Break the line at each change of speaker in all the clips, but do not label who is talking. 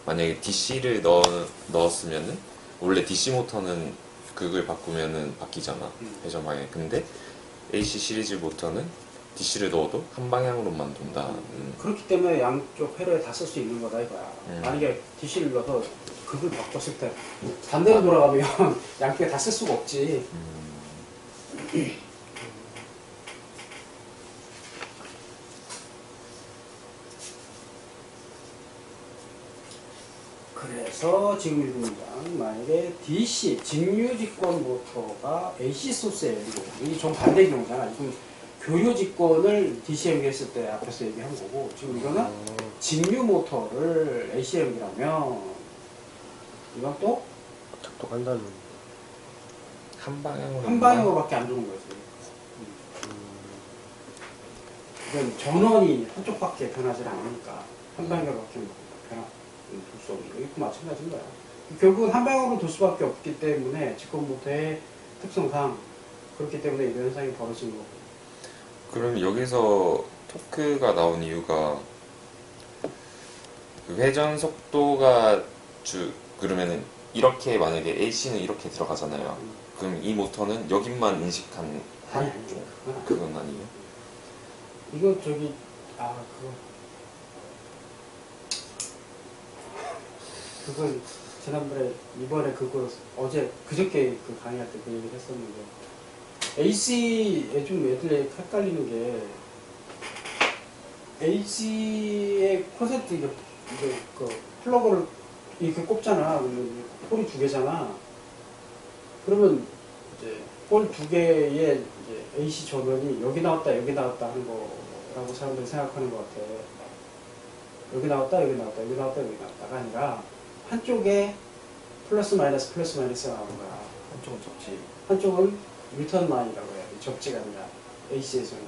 만약에 DC를 넣었으면은 원래 DC 모터는 극을 바꾸면은 바뀌잖아. 회전 방향. 근데 AC 시리즈 모터는 DC를 넣어도 한 방향으로만 돈다.
그렇기 때문에 양쪽 회로에 다 쓸 수 있는 거다 이거야.
음.
만약에 DC를 넣어서 극을 바꿨을 때 반대로 돌아가면 양쪽에 다 쓸 수가 없지. 그래서 지금 읽은 문장, 만약에 DC 직류직권 모터가 AC 소스에 이게 정반대 경우잖아. 지금 교류직권을 DC 연기했을 때 앞에서 얘기한 거고, 지금 이거는 직류 모터를 AC 연기라면 이건 또
작동한다는.
한 방향으로.
한 방향으로밖에 안 주는 거지. 이건 전원이 한쪽밖에 변하지 않으니까 한 방향으로밖에 둘 수 없는 거. 이거 마찬가지인 거야. 결국은 한 방향으로 둘 수밖에 없기 때문에 직권 모터의 특성상 그렇기 때문에 이런 현상이 벌어지는 거고.
그럼 여기서 토크가 나온 이유가 그 회전 속도가 그러면은 이렇게 만약에 AC는 이렇게 들어가잖아요. 그럼 이 모터는 여기만 인식한 한쪽 그건 아니에요?
이거 그건 지난번에 이번에 어제 그저께 그 강의할 때 그 얘기를 했었는데 AC에 좀 애들이 헷갈리는 게 AC의 콘센트 이게 그 플러그를 이렇게 꼽잖아. 그러면 홀이 두 개잖아. 그러면 이제 홀 두 개에 이제 AC 전원이 여기 나왔다 하는 거라고 사람들이 생각하는 것 같아. 여기 나왔다 여기 나왔다가 아니라 한쪽에 플러스 마이너스가 나오는 거야.
한쪽은 접지.
한쪽은 리턴 라인이라고 해야 돼. 접지가 아니라 AC에서는.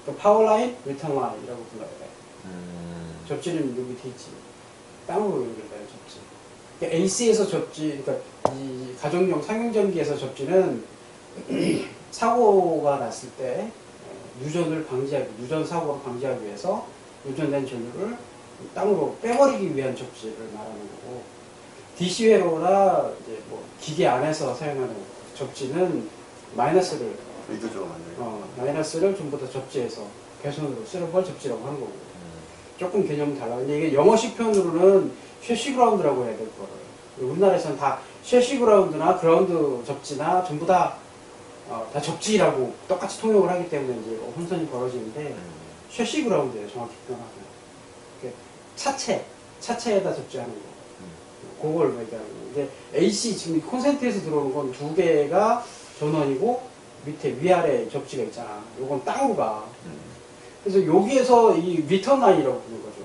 그러니까 파워 라인, 리턴 라인이라고 불러야 돼. 접지는 여기 밑에 있지. 땅으로 연결되는 접지. 그러니까 AC에서 접지, 그러니까 이 가정용 상용전기에서 접지는 사고가 났을 때 유전 사고를 방지하기 위해서 유전된 전류를 땅으로 빼버리기 위한 접지를 말하는 거고, DC 회로나 이제 뭐 기계 안에서 사용하는 접지는 마이너스를
의도적으로 만들어요.
마이너스를 전부 다 접지해서 개선으로 쓰는 걸 접지라고 하는 거고. 조금 개념이 달라. 근데 이게 영어식 표현으로는 쉐시 그라운드라고 해야 될 거를. 우리나라에서는 다 쉐시 그라운드나 그라운드 접지나 전부 다 접지라고 똑같이 통용을 하기 때문에 이제 혼선이 벌어지는데, 쉐시 그라운드예요, 정확히 표현하면. 차체에다 접지하는 거. 그걸 얘기하는 거. 근데 AC 지금 콘센트에서 들어오는 건 두 개가 전원이고 밑에 위아래 접지가 있잖아. 요건 땅으로 가. 그래서 여기에서 이 리턴 라인이라고 부르는 거죠.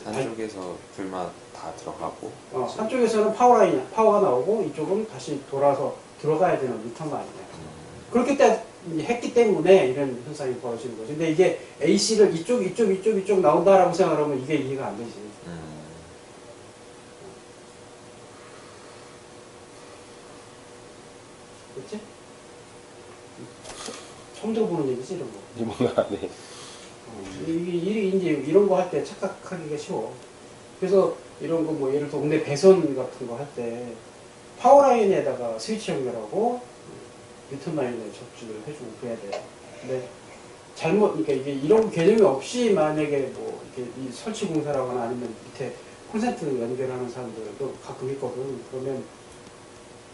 한쪽에서 불만 다 들어가고
한쪽에서는 파워가 나오고 이쪽은 다시 돌아서 들어가야 되는 리턴 라인이야. 그렇기 때문에 했기 때문에 이런 현상이 벌어지는 거죠. 근데 이게 AC를 이쪽 나온다라고 생각하면 이게 이해가 안 되지. 그렇지? 처음 들어보는 얘기지 이런 거.
뭔가 네.
이제 이런 거 할 때 착각하기가 쉬워. 그래서 이런 거 뭐 예를 들어 옥내 배선 같은 거 할 때 파워라인에다가 스위치 연결하고 리턴 라인에 접지를 해주고 그래야 돼. 근데 그러니까 이게 이런 개념이 없이 만약에 뭐 이렇게 이 설치 공사를 하거나 아니면 밑에 콘센트 연결하는 사람들도 가끔 있거든. 그러면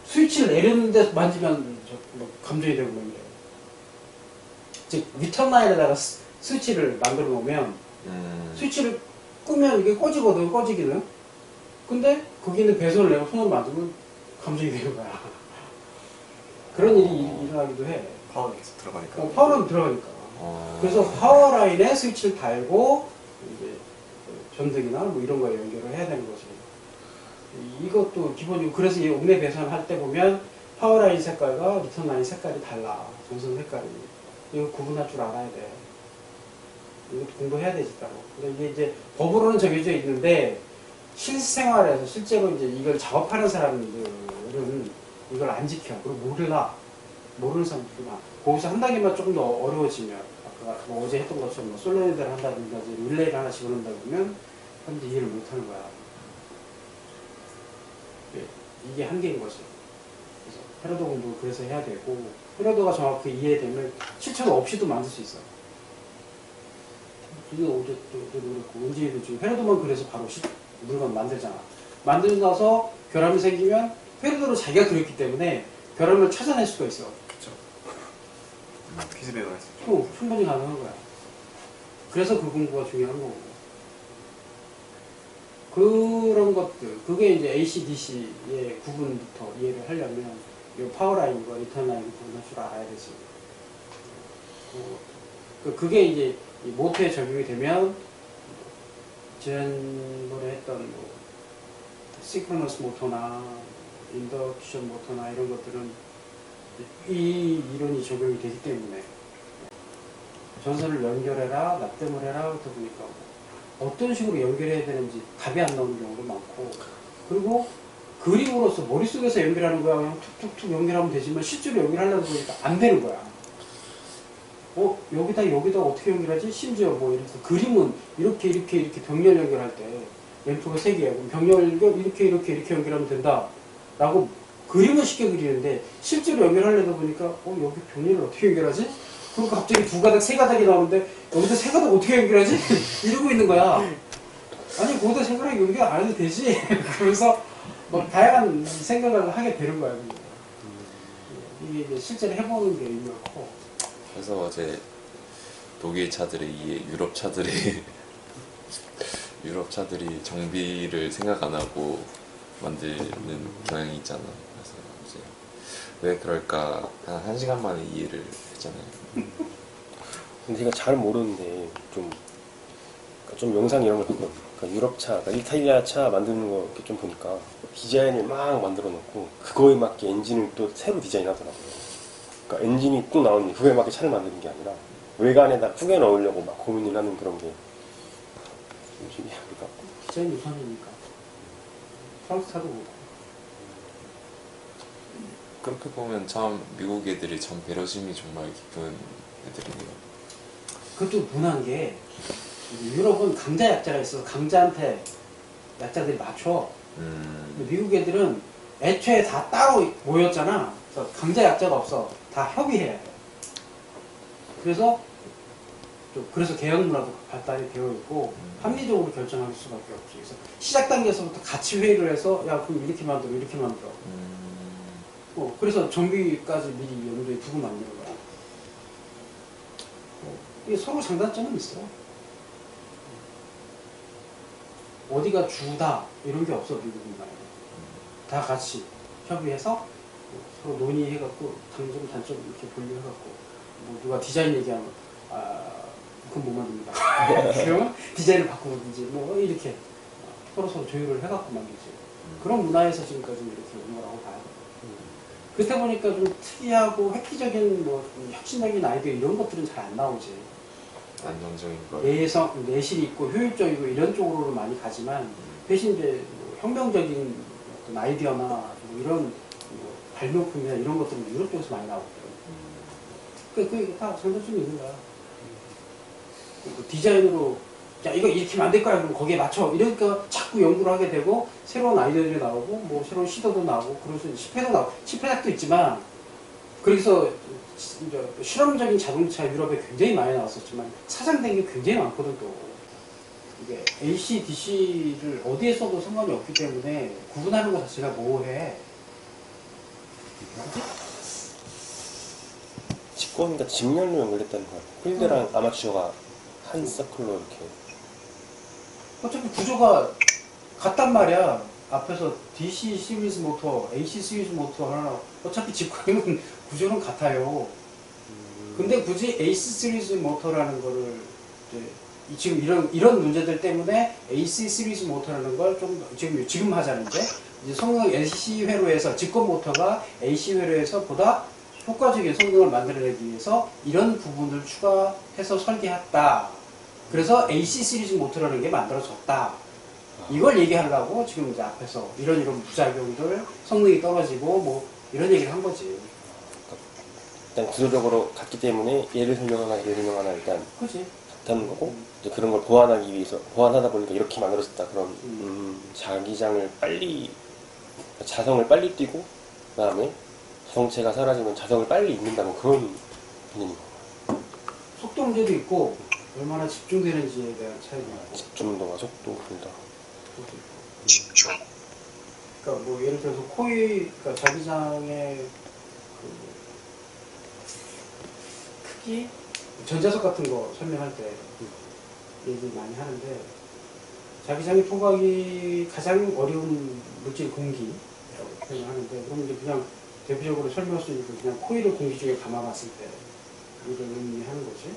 스위치를 내리는데 만지면 뭐 감전이 되고 뭐 이래. 즉 리턴 라인에다가 스위치를 만들어 놓으면 스위치를 끄면 이게 꺼지기는. 근데 거기는 배선을 내가 손으로 만들면 감전이 되는 거야. 그런 일이 일어나기도 해.
파워는 계속 들어가니까.
파워는 들어가니까. 그래서 파워 라인에 스위치를 달고 이제 전등이나 뭐 이런 거에 연결을 해야 되는 거지. 이것도 기본적으로 그래서 이 옥내 배선 할 때 보면 파워 라인 색깔과 리턴 라인 색깔이 달라. 전선 색깔이. 이거 구분할 줄 알아야 돼. 이것도 공부해야 되지 따로. 근데 이게 이제 법으로는 정해져 있는데 실생활에서 실제로 이제 이걸 작업하는 사람들은 이걸 안 지켜. 그리고 모르는 사람들이 많아. 거기서 한 단계만 조금 더 어려워지면 아까 뭐 어제 했던 것처럼 솔로이드를 한다든지 릴레이를 하나 집어넣는다 그러면 사람들이 이해를 못하는 거야. 이게 한계인 거죠. 그래서 패러드 공부를 그래서 해야 되고 패러드가 정확히 이해되면 실천 없이도 만들 수 있어요. 이게 어제도 그렇고 은진이도 지금 패러드만 그래서 바로 물건 만들잖아. 만들고 나서 결함이 생기면 패러드로 자기가 그렸기 때문에 결함을 찾아낼 수가 있어.
그쵸. 피드백을 할 수 있죠.
충분히 가능한 거야. 그래서 그 공부가 중요한 거고. 그런 것들, 그게 이제 AC/DC의 구분부터 이해를 하려면 이 파워라인과 리턴 라인 구분할 줄 알아야 되지. 그게 이제 이 모터에 적용이 되면 지난번에 했던 뭐 시크로너스 모터나 인덕션 모터나 이런 것들은 이 이론이 적용이 되기 때문에 전선을 연결해라, 납땜을 해라 그러다 보니까 어떤 식으로 연결해야 되는지 답이 안 나오는 경우도 많고, 그리고 그림으로서 머릿속에서 연결하는 거야 그냥 툭툭툭 연결하면 되지만 실제로 연결하려고 보니까 안 되는 거야. 여기다 어떻게 연결하지? 심지어 뭐 예를 들어서 그림은 이렇게 병렬 연결할 때 램프가 3개야. 그럼 병렬 이렇게 연결하면 된다 라고 그림은 쉽게 그리는데 실제로 연결하려다 보니까 여기 병렬을 어떻게 연결하지? 그리고 갑자기 2가닥, 3가닥이 나오는데 여기다 3가닥 어떻게 연결하지? 이러고 있는 거야. 아니 거기다 3가닥 연결 안 해도 되지. 그러면서 뭐 다양한 생각을 하게 되는 거야. 이게 이제 실제로 해보는 게 의미가 커.
그래서 어제 독일 차들에 의해 유럽 차들이 정비를 생각 안 하고 만드는 경향이 있잖아. 그래서 이제 왜 그럴까 한 1시간 만에 이해를 했잖아요.
근데 제가 잘 모르는데 좀 영상 이런 걸 봤거든요. 그러니까 유럽 차, 그러니까 이탈리아 차 만드는 거 이렇게 좀 보니까 디자인을 막 만들어 놓고 그거에 맞게 엔진을 또 새로 디자인하더라고요. 그러니까 엔진이 뚝 나오니 그거에 맞게 차를 만드는 게 아니라 외관에다 꾸겨 넣으려고 막 고민을 하는 그런 게 좀 신기합니다.
디자인 우선이니까. 프랑스 차도 그렇고.
그렇게 보면 참 미국 애들이 참 배려심이 정말 깊은 애들이네요.
그것도 분한 게 유럽은 강자 약자가 있어서 강자한테 약자들이 맞춰. 근데 미국 애들은 애초에 다 따로 모였잖아. 그래서 강자 약자가 없어. 다 협의해야 돼. 그래서 개혁 문화도 발달이 되어 있고 합리적으로 결정할 수밖에 없지. 그래서 시작 단계에서부터 같이 회의를 해서 야 그럼 이렇게 만들어. 그래서 정비까지 미리 염두에 두고 만드는 거야. 이게 서로 장단점은 있어. 어디가 주다 이런 게 없어 미국 문화에. 다 같이 협의해서 서로 논의해갖고 장점 단점 이렇게 분류해갖고 뭐 누가 디자인 얘기하면 그건 못 만듭니다. 그러면 디자인을 바꾸든지 뭐 이렇게 서로 조율을 해갖고 만들지. 그런 문화에서 지금까지 이렇게 온 거라고 봐요. 그렇다 보니까 좀 특이하고 획기적인 뭐 혁신적인 아이디어 이런 것들은 잘 안 나오지.
안정적인 거.
내실이 있고 효율적이고 이런 쪽으로 많이 가지만 대신 이제 뭐 혁명적인 어떤 아이디어나 뭐 이런 뭐 발명품이나 이런 것들은 유럽 쪽에서 많이 나오거든. 그게 다 장단점이 있는 거야. 디자인으로 야 이거 이렇게 만들 거야 그럼 거기에 맞춰 이러니까 자꾸 연구를 하게 되고 새로운 아이디어들이 나오고 뭐 새로운 시도도 나오고 그래서 실패도 나오고 실패작도 있지만 그래서 이제 실험적인 자동차 유럽에 굉장히 많이 나왔었지만 사장된 게 굉장히 많거든. 또 이게 AC, DC를 어디에 써도 상관이 없기 때문에 구분하는 것 자체가 모호해. 그치?
직권과 직렬로 연결됐다는 거야. 필드랑 아마추어가 한 서클로 이렇게.
어차피 구조가 같단 말이야. 앞에서 DC 시리즈 모터, AC 시리즈 모터 하나 어차피 직관은 구조는 같아요. 근데 굳이 AC 시리즈 모터라는 거를 이제 지금 이런 문제들 때문에 AC 시리즈 모터라는 걸 좀 지금 하자는데 이제 성능 AC 회로에서 직권 모터가 AC 회로에서 보다 효과적인 성능을 만들어내기 위해서 이런 부분을 추가해서 설계했다. 그래서 AC 시리즈 모터라는 게 만들어졌다. 이걸 얘기하려고 지금 이제 앞에서 이런 부작용들, 성능이 떨어지고 뭐 이런 얘기를 한 거지.
일단 구조적으로 같기 때문에 얘를 설명하나 일단
그렇지.
같다는 거고 이제 그런 걸 보완하기 위해서 보완하다 보니까 이렇게 만들어졌다. 그런 자기장을 빨리 자성을 빨리 띄고 그다음에 자성체가 사라지면 자성을 빨리 잊는다는 그런 개념인 거예요.
속도 문제도 있고 얼마나 집중되는지에 대한 차이도 있고
집중도와 속도 둘 다.
그것도 있고. 그러니까 뭐 예를 들어서 그러니까 자기장의 그 크기, 전자석 같은 거 설명할 때 얘기 많이 하는데 자기장의 토각이 가장 어려운 물질 공기라고 표현하는데 그럼 이제 그냥 대표적으로 설명할 수 있는 그냥 코일을 공기 중에 감아놨을 때 이걸 의미하는 거지.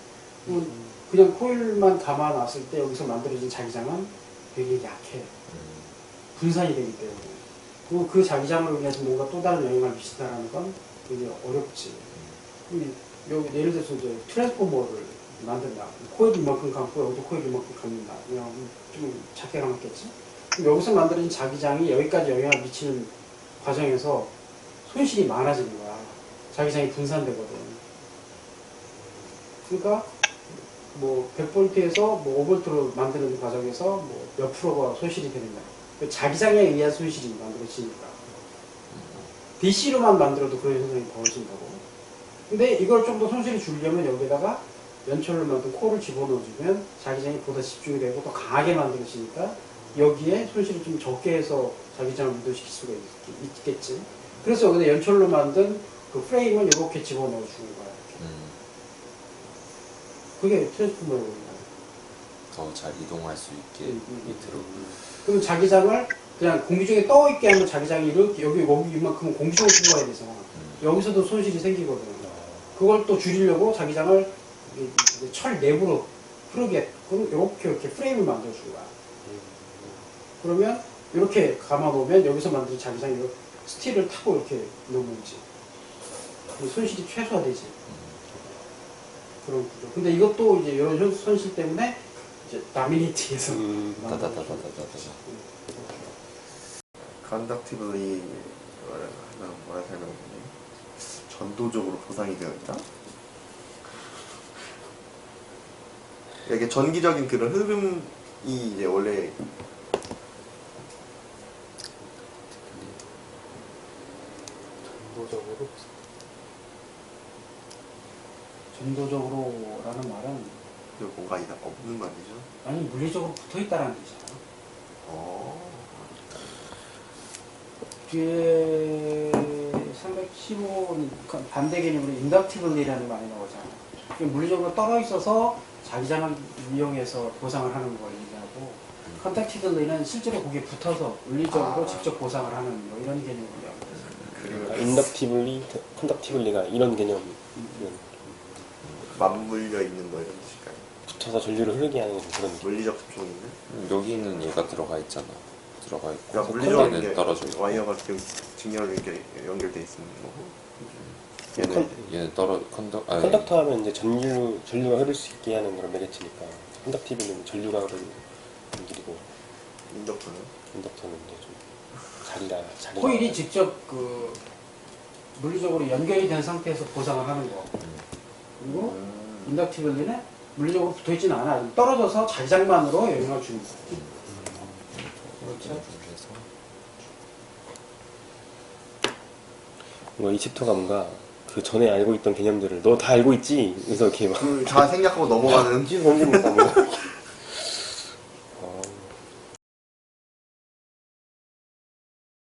그냥 코일만 감아놨을 때 여기서 만들어진 자기장은 되게 약해. 분산이 되기 때문에. 그리고 그 자기장으로 인해서 뭔가 또 다른 영향을 미친다는 건 되게 어렵지. 여기 예를 들어서 이제 트랜스포머를 만든다. 코일 이만큼 감고 여기도 코일 이만큼 감는다. 그냥 좀 작게 감았겠지. 그럼 여기서 만들어진 자기장이 여기까지 영향을 미치는 과정에서 손실이 많아지는 거야. 자기장이 분산되거든. 그러니까 뭐 100V에서 뭐 5V로 만드는 과정에서 뭐 몇 프로가 손실이 되는 거야. 자기장에 의한 손실이 만들어지니까. DC로만 만들어도 그런 현상이 벌어진다고. 근데 이걸 좀 더 손실을 줄이려면 여기다가 연철로 만든 코를 집어넣어주면 자기장이 보다 집중이 되고 더 강하게 만들어지니까 여기에 손실을 좀 적게 해서 자기장을 유도시킬 수가 있겠지. 그래서 여기다 연철로 만든 그 프레임을 이렇게 집어넣어 주는 거야. 그게 트랜스포머거든요.
더 잘 이동할 수 있게 밑으로.
그럼 자기장을 그냥 공기 중에 떠 있게 하면 자기장이 이렇게 여기 이만큼은 공기 중에 뽑아야 되잖아. 여기서도 손실이 생기거든. 그걸 또 줄이려고 자기장을 이제 철 내부로 흐르게 이렇게 프레임을 만들어준 거야. 그러면 이렇게 감아놓으면 여기서 만든 자기장이 스틸을 타고 이렇게 넘어오지. 손실이 최소화되지. 그런 구조. 근데 이것도 이제 이런 손실 때문에 이제 라미네이트에서
다다다다다다다.
컨덕티블리 뭐라 설명하니? 전도적으로 보상이 되어 있다? 이게 전기적인 그런 흐름이 이제 원래
전도적으로라는 말은
뭔가 없는 말이죠.
아니 물리적으로 붙어있다라는 뜻이잖아. 뒤에 315 반대 개념으로 인덕티블리라는 말이 나오잖아. 물리적으로 떨어 있어서 자기장을 이용해서 보상을 하는 걸 얘기하고 컨택티블리는 실제로 거기에 붙어서 물리적으로 직접 보상을 하는 뭐 이런 개념이에요.
그러니까 인덕티블리, 컨덕티블리가 이런 개념.
맞물려 있는 거 이런 뜻일까요?
붙어서 전류를 흐르게 하는 그런 느낌.
물리적 접촉인데?
여기는 얘가 들어가 있잖아. 들어가 있고.
그러니까 물리적으로
얘는
이게
떨어져 있고.
와이어가 직렬로 이렇게 연결돼 있는 거고.
얘는
컨덕터 하면 이제 전류가 흐를 수 있게 하는 그런 매개체니까 컨덕티브는 전류가 흐르는 길이고
인덕터는?
인덕터는 이제 좀 자리가
코일이 직접 그 물리적으로 연결이 된 상태에서 보상을 하는 거. 그리고 인덕티블리는 물리적으로 붙어있지는 않아. 떨어져서 자기장만으로 영향을 주는 거. 그렇죠.
뭔가 이 챕터가 뭔가 그 전에 알고 있던 개념들을 너 다 알고 있지? 그래서 이렇게 막
다 생략하고 넘어가는
던지니까 뭐